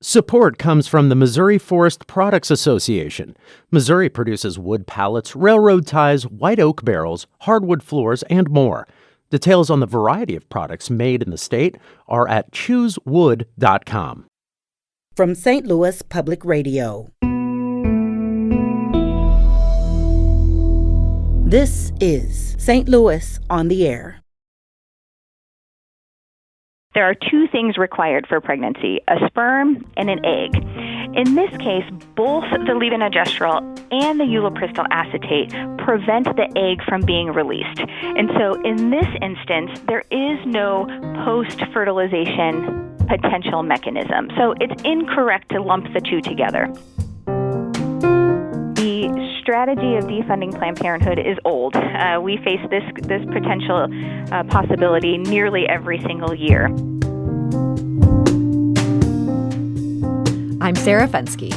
Support comes from the Missouri Forest Products Association. Missouri produces wood pallets, railroad ties, white oak barrels, hardwood floors, and more. Details on the variety of products made in the state are at choosewood.com. From St. Louis Public Radio. This is St. Louis on the Air. There are two things required for pregnancy, a sperm and an egg. In this case, both the levonorgestrel and the ulipristal acetate prevent the egg from being released. And so in this instance, there is no post-fertilization potential mechanism. So it's incorrect to lump the two together. The strategy of defunding Planned Parenthood is old. We face this potential possibility nearly every single year. I'm Sarah Fensky.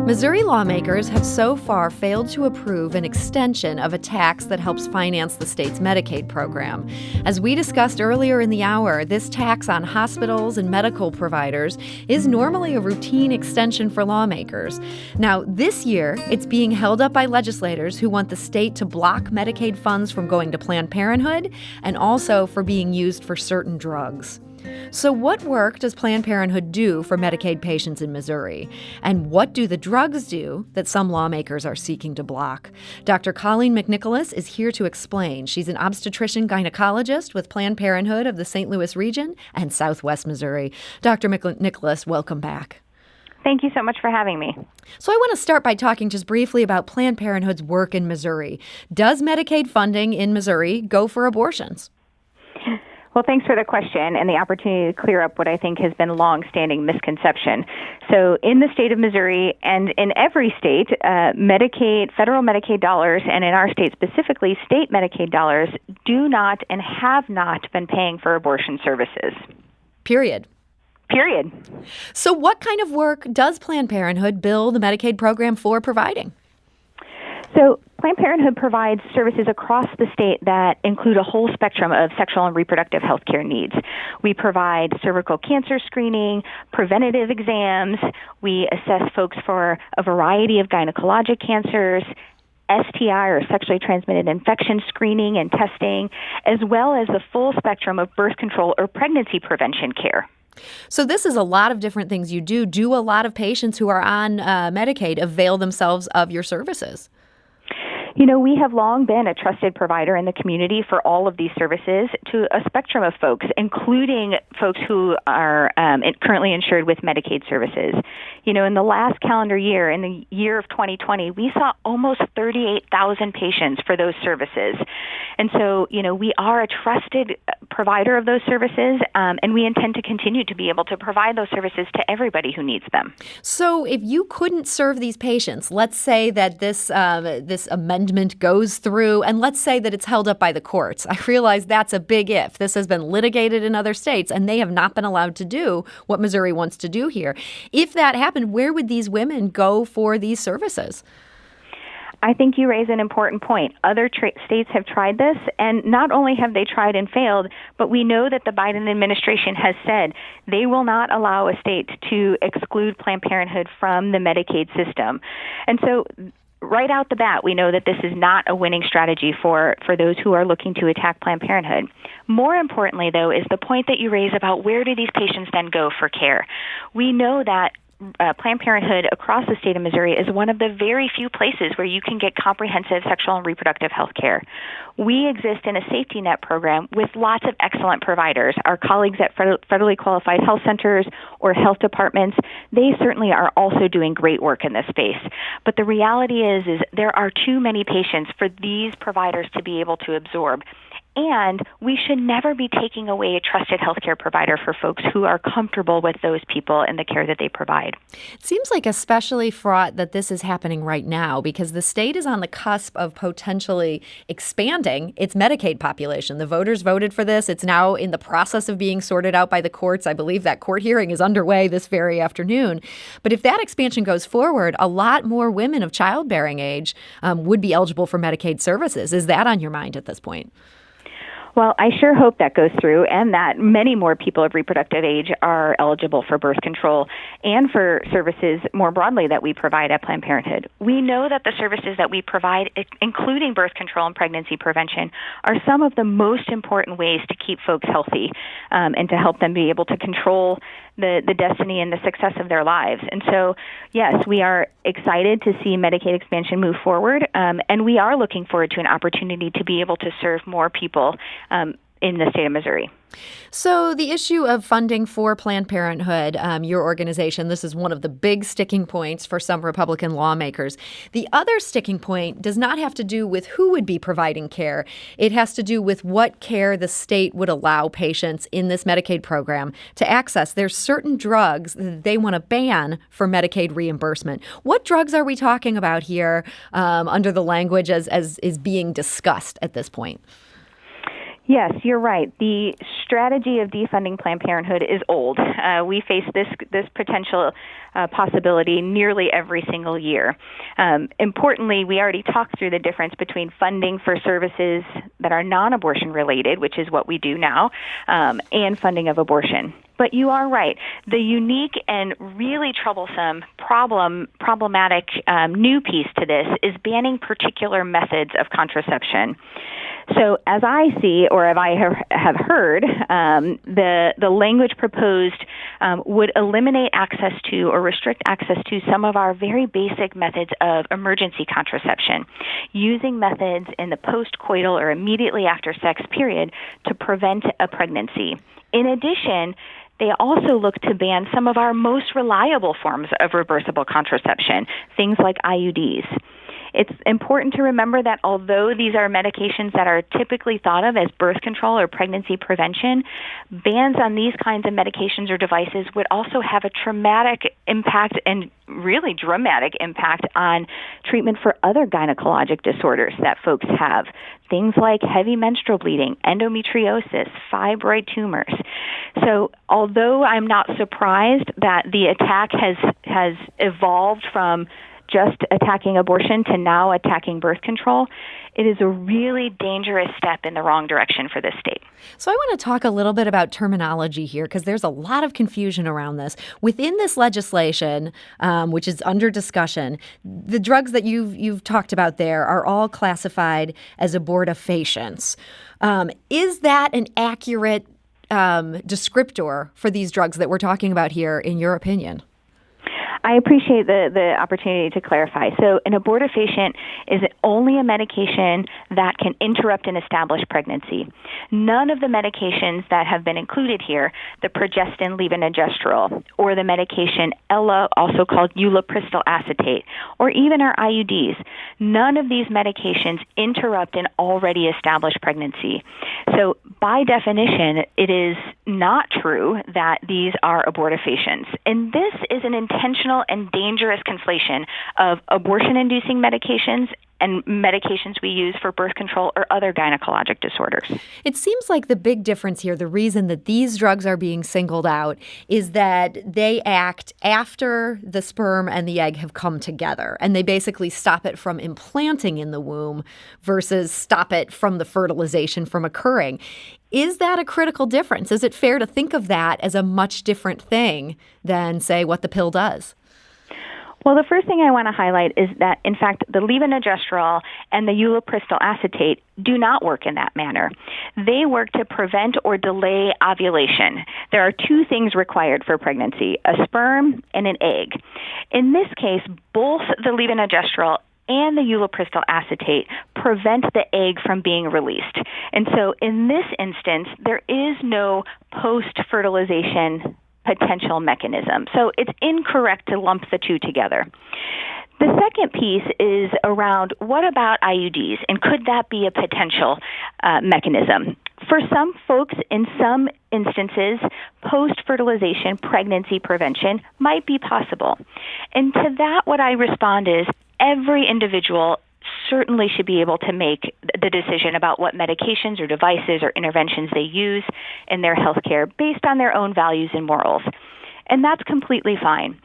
Missouri lawmakers have so far failed to approve an extension of a tax that helps finance the state's Medicaid program. As we discussed earlier in the hour, this tax on hospitals and medical providers is normally a routine extension for lawmakers. Now, this year, it's being held up by legislators who want the state to block Medicaid funds from going to Planned Parenthood and also for being used for certain drugs. So what work does Planned Parenthood do for Medicaid patients in Missouri? And what do the drugs do that some lawmakers are seeking to block? Dr. Colleen McNicholas is here to explain. She's an obstetrician-gynecologist with Planned Parenthood of the St. Louis region and Southwest Missouri. Dr. McNicholas, welcome back. Thank you so much for having me. So I want to start by talking just briefly about Planned Parenthood's work in Missouri. Does Medicaid funding in Missouri go for abortions? Well, thanks for the question and the opportunity to clear up what I think has been a long-standing misconception. So in the state of Missouri and in every state, Medicaid, federal Medicaid dollars, and in our state specifically, state Medicaid dollars do not and have not been paying for abortion services. Period. So what kind of work does Planned Parenthood bill the Medicaid program for providing? So Planned Parenthood provides services across the state that include a whole spectrum of sexual and reproductive health care needs. We provide cervical cancer screening, preventative exams. We assess folks for a variety of gynecologic cancers, STI or sexually transmitted infection screening and testing, as well as the full spectrum of birth control or pregnancy prevention care. So this is a lot of different things you do. Do a lot of patients who are on Medicaid avail themselves of your services? You know, we have long been a trusted provider in the community for all of these services to a spectrum of folks, including folks who are currently insured with Medicaid services. You know, in the last calendar year, in the year of 2020, we saw almost 38,000 patients for those services. And so, you know, we are a trusted provider of those services, and we intend to continue to be able to provide those services to everybody who needs them. So if you couldn't serve these patients, let's say that this amendment goes through, and let's say that it's held up by the courts. I realize that's a big if. This has been litigated in other states, and they have not been allowed to do what Missouri wants to do here. If that happened, where would these women go for these services? I think you raise an important point. Other states have tried this, and not only have they tried and failed, but we know that the Biden administration has said they will not allow a state to exclude Planned Parenthood from the Medicaid system. And so right out the bat, we know that this is not a winning strategy for those who are looking to attack Planned Parenthood. More importantly, though, is the point that you raise about where do these patients then go for care. We know that Planned Parenthood across the state of Missouri is one of the very few places where you can get comprehensive sexual and reproductive health care. We exist in a safety net program with lots of excellent providers. Our colleagues at federally qualified health centers or health departments, they certainly are also doing great work in this space. But the reality is there are too many patients for these providers to be able to absorb. And we should never be taking away a trusted healthcare provider for folks who are comfortable with those people and the care that they provide. It seems like especially fraught that this is happening right now because the state is on the cusp of potentially expanding its Medicaid population. The voters voted for this. It's now in the process of being sorted out by the courts. I believe that court hearing is underway this very afternoon. But if that expansion goes forward, a lot more women of childbearing age would be eligible for Medicaid services. Is that on your mind at this point? Well, I sure hope that goes through and that many more people of reproductive age are eligible for birth control and for services more broadly that we provide at Planned Parenthood. We know that the services that we provide, including birth control and pregnancy prevention, are some of the most important ways to keep folks healthy and to help them be able to control the destiny and the success of their lives. And so, yes, we are excited to see Medicaid expansion move forward, and we are looking forward to an opportunity to be able to serve more people in the state of Missouri. So the issue of funding for Planned Parenthood, your organization, this is one of the big sticking points for some Republican lawmakers. The other sticking point does not have to do with who would be providing care. It has to do with what care the state would allow patients in this Medicaid program to access. There's certain drugs that they want to ban for Medicaid reimbursement. What drugs are we talking about here under the language as is being discussed at this point? Yes, you're right. The strategy of defunding Planned Parenthood is old. We face this potential possibility nearly every single year. Importantly, we already talked through the difference between funding for services that are non-abortion related, which is what we do now, and funding of abortion. But you are right. The unique and really troublesome, problematic new piece to this is banning particular methods of contraception. So as I see, or as I have heard, the language proposed would eliminate access to or restrict access to some of our very basic methods of emergency contraception, using methods in the postcoital or immediately after sex period to prevent a pregnancy. In addition, they also look to ban some of our most reliable forms of reversible contraception, things like IUDs. It's important to remember that although these are medications that are typically thought of as birth control or pregnancy prevention, bans on these kinds of medications or devices would also have a traumatic impact and really dramatic impact on treatment for other gynecologic disorders that folks have. Things like heavy menstrual bleeding, endometriosis, fibroid tumors. So although I'm not surprised that the attack has evolved from just attacking abortion to now attacking birth control, it is a really dangerous step in the wrong direction for this state. So I want to talk a little bit about terminology here because there's a lot of confusion around this. Within this legislation, which is under discussion, the drugs that you've talked about there are all classified as abortifacients. Is that an accurate descriptor for these drugs that we're talking about here, in your opinion? I appreciate the opportunity to clarify. So an abortifacient is only a medication that can interrupt an established pregnancy. None of the medications that have been included here, the progestin, levonorgestrel, or the medication ELA, also called ulipristal acetate, or even our IUDs, none of these medications interrupt an already established pregnancy. So by definition, it is not true that these are abortifacients. And this is an intentional and dangerous conflation of abortion-inducing medications and medications we use for birth control or other gynecologic disorders. It seems like the big difference here, the reason that these drugs are being singled out, is that they act after the sperm and the egg have come together, and they basically stop it from implanting in the womb versus stop it from the fertilization from occurring. Is that a critical difference? Is it fair to think of that as a much different thing than, say, what the pill does? Well, the first thing I want to highlight is that, in fact, the levonorgestrel and the ulipristal acetate do not work in that manner. They work to prevent or delay ovulation. There are two things required for pregnancy, a sperm and an egg. In this case, both the levonorgestrel and the ulipristal acetate prevent the egg from being released. And so in this instance, there is no post-fertilization potential mechanism. So it's incorrect to lump the two together. The second piece is around what about IUDs, and could that be a potential mechanism? For some folks, in some instances, post-fertilization pregnancy prevention might be possible. And to that, what I respond is every individual certainly should be able to make the decision about what medications or devices or interventions they use in their health care based on their own values and morals. And that's completely fine.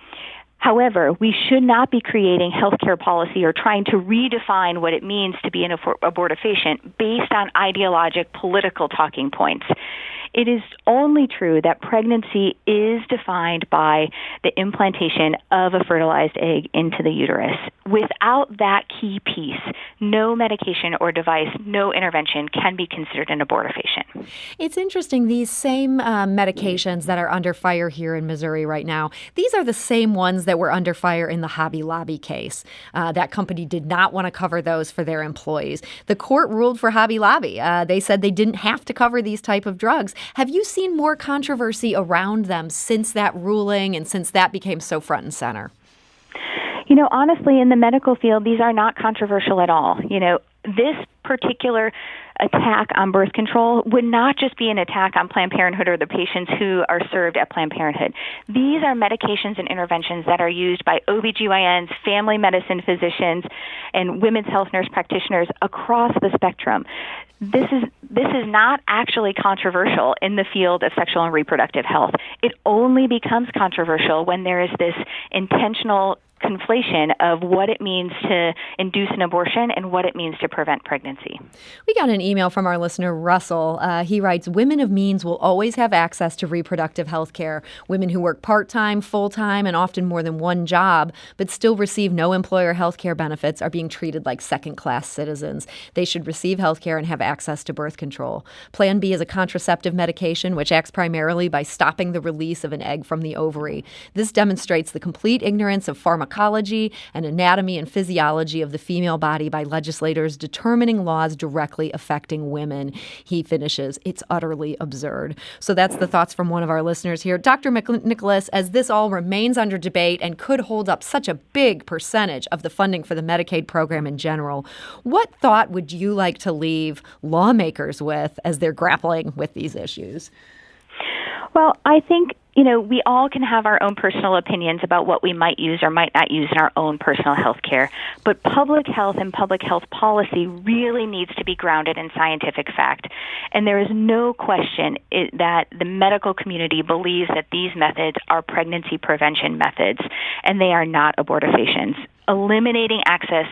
However, we should not be creating healthcare policy or trying to redefine what it means to be an abortifacient based on ideologic political talking points. It is only true that pregnancy is defined by the implantation of a fertilized egg into the uterus. Without that key piece, no medication or device, no intervention can be considered an abortifacient. It's interesting, these same medications that are under fire here in Missouri right now, these are the same ones that were under fire in the Hobby Lobby case. That company did not want to cover those for their employees. The court ruled for Hobby Lobby. They said they didn't have to cover these type of drugs. Have you seen more controversy around them since that ruling and since that became so front and center? Honestly, in the medical field, these are not controversial at all. This particular attack on birth control would not just be an attack on Planned Parenthood or the patients who are served at Planned Parenthood. These are medications and interventions that are used by OB-GYNs, family medicine physicians, and women's health nurse practitioners across the spectrum. This is not actually controversial in the field of sexual and reproductive health. It only becomes controversial when there is this intentional conflation of what it means to induce an abortion and what it means to prevent pregnancy. We got an email from our listener, Russell. He writes, women of means will always have access to reproductive health care. Women who work part-time, full-time, and often more than one job, but still receive no employer health care benefits are being treated like second-class citizens. They should receive health care and have access to birth control. Plan B is a contraceptive medication which acts primarily by stopping the release of an egg from the ovary. This demonstrates the complete ignorance of pharmacology and anatomy and physiology of the female body by legislators determining laws directly affecting women. He finishes, it's utterly absurd. So that's the thoughts from one of our listeners here. Dr. McNicholas, as this all remains under debate and could hold up such a big percentage of the funding for the Medicaid program in general, what thought would you like to leave lawmakers with as they're grappling with these issues? Well, I think we all can have our own personal opinions about what we might use or might not use in our own personal health care. But public health and public health policy really needs to be grounded in scientific fact. And there is no question that the medical community believes that these methods are pregnancy prevention methods, and they are not abortifacients. Eliminating access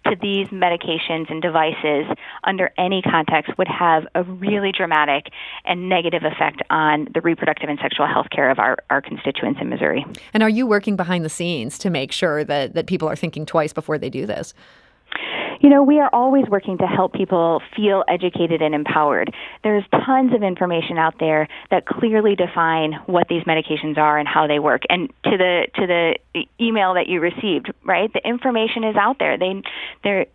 to these medications and devices under any context would have a really dramatic and negative effect on the reproductive and sexual health care of our constituents in Missouri. And are you working behind the scenes to make sure that people are thinking twice before they do this? We are always working to help people feel educated and empowered. There's tons of information out there that clearly define what these medications are and how they work. And to the email that you received, right? The information is out there. They're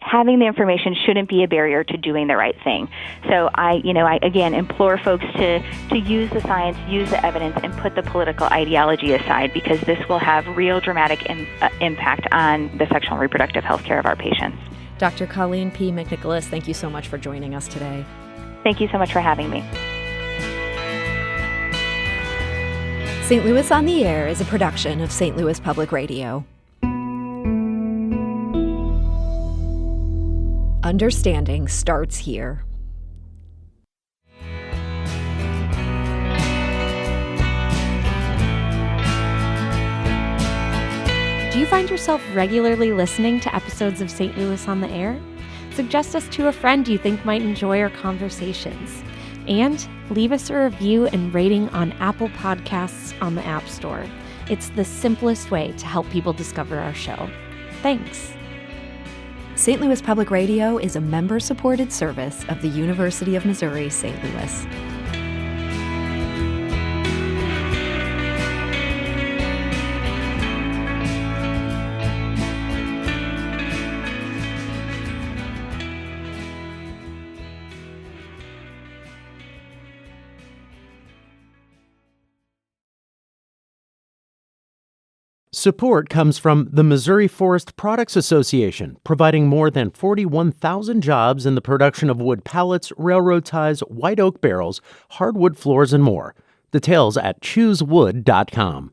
having the information shouldn't be a barrier to doing the right thing. So I again implore folks to use the science, use the evidence, and put the political ideology aside, because this will have real dramatic impact on the sexual and reproductive health care of our patients. Dr. Colleen P. McNicholas, thank you so much for joining us today. Thank you so much for having me. St. Louis on the Air is a production of St. Louis Public Radio. Understanding starts here. Do you find yourself regularly listening to episodes of St. Louis on the Air? Suggest us to a friend you think might enjoy our conversations. And leave us a review and rating on Apple Podcasts on the App Store. It's the simplest way to help people discover our show. Thanks. St. Louis Public Radio is a member-supported service of the University of Missouri, St. Louis. Support comes from the Missouri Forest Products Association, providing more than 41,000 jobs in the production of wood pallets, railroad ties, white oak barrels, hardwood floors, and more. Details at choosewood.com.